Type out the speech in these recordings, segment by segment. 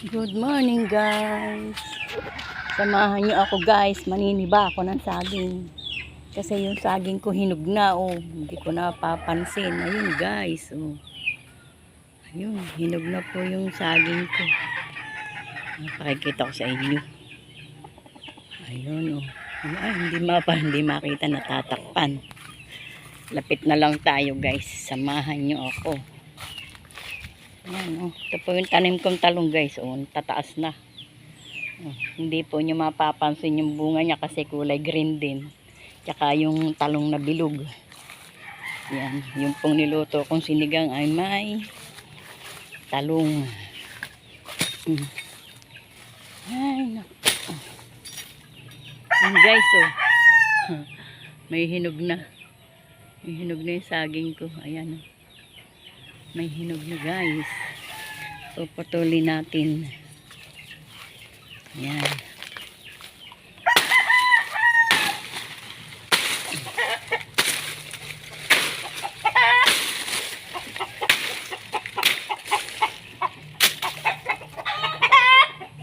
Good morning guys. Samahan niyo ako guys, maniniba ako ng saging. Kasi yung saging ko hinog na oh. Hindi ko napapansin. Ayun guys oh. Ayun, hinog na po yung saging ko. Pakikita ko sa inyo. Ayun oh. Ay, hindi makita, natatakpan. Lapit na lang tayo guys. Samahan niyo ako. Ayan, oh. Ito po yung tanim kong talong guys. Oh, tataas na. Oh, hindi po nyo mapapansin yung bunga niya kasi kulay green din. Tsaka yung talong na bilog. Yan, yung pong niluto kong sinigang ay may talong. Ay, naku. Yan guys, oh. May hinog na. May hinog na yung saging ko. Ayan, oh. May hinog na guys. So patuloy natin. Ayan.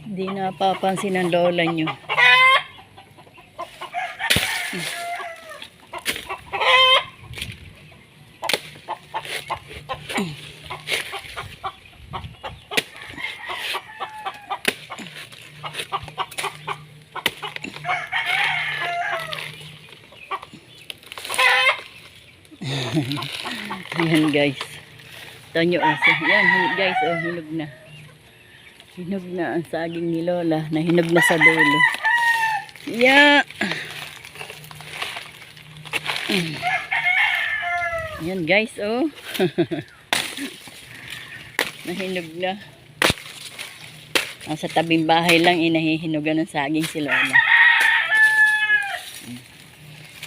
Hindi napapansin ang lola nyo. Ayan guys. Tanyo aso. Yan guys, oh, hinog na. Hinog na ang saging ni Lola na hinog na sa dulo. Yeah. Ayan guys, oh. Nahinog na. Nasa tabing bahay lang inahihinugan ng saging si Lola.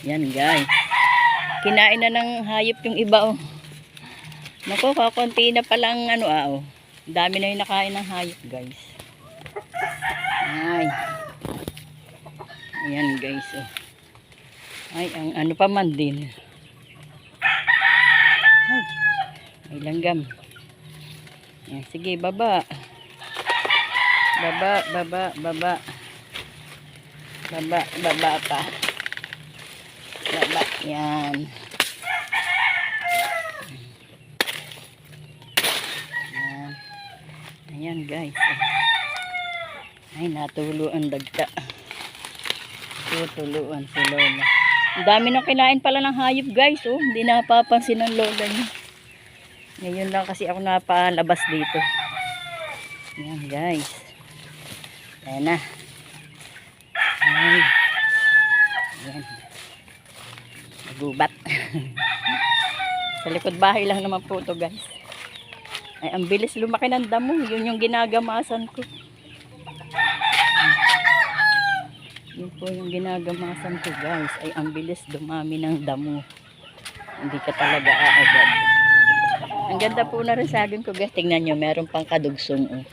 Yan guys. Kinain na ng hayop yung iba oh. Naku, kakunti na palang ano oh. Dami na yung nakain ng hayop guys. Ay. Ayan guys oh. Ay, ang ano pa man din. Ay, may langgam. Ayan, sige, baba. Baba, baba, baba. Baba, baba pa. Baba, yan. Ayan. Ayan guys. Ay, natuluan dagta. Tutuluan si Lola. Ang dami nang kinain pala ng hayop guys. Oh. Hindi napapansin ng Lola niya. Ngayon lang kasi ako napalabas dito. Ayan guys. Ayan na. Ayan. Ayan. Gubat. Sa likod bahay lang naman po ito guys. Ay, ang bilis lumaki ng damo. Yun yung ginagamasan ko. Yun po yung ginagamasan ko guys. Ay, ang bilis dumami ng damo. Hindi ka talaga aagad. Ang ganda po na rin saging ko guys. Tingnan nyo, meron pang kadugsong. Oh.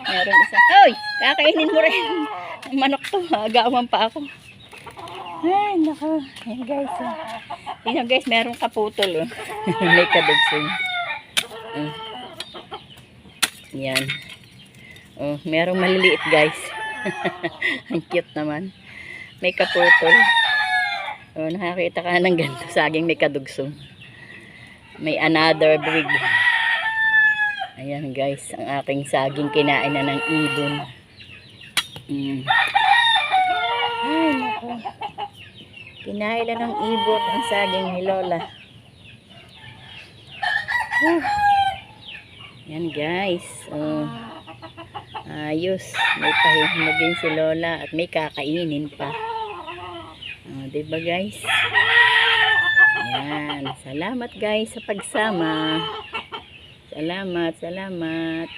Meron isa. Hoy! Kakainin mo rin. Manok to. Agawan pa ako. Ay, nako. Ayan guys. Oh. Tingnan guys, meron kaputol. Oh. May kadugsong. Yan. Oh, merong maliliit guys. Ang cute naman. May kaputol. Oh, nakakita ka ng ganito. Saging may kadugsong. May another breed. Ayan guys, ang aking saging kinain na ng ibon. Ay, naku. Kinain na ng ibon ang saging ni Lola. Yan guys. Oh. Ayos. May pahihinugin si Lola at may kakainin pa. Oh, diba guys? Yan. Salamat guys sa pagsama. Salamat, salamat.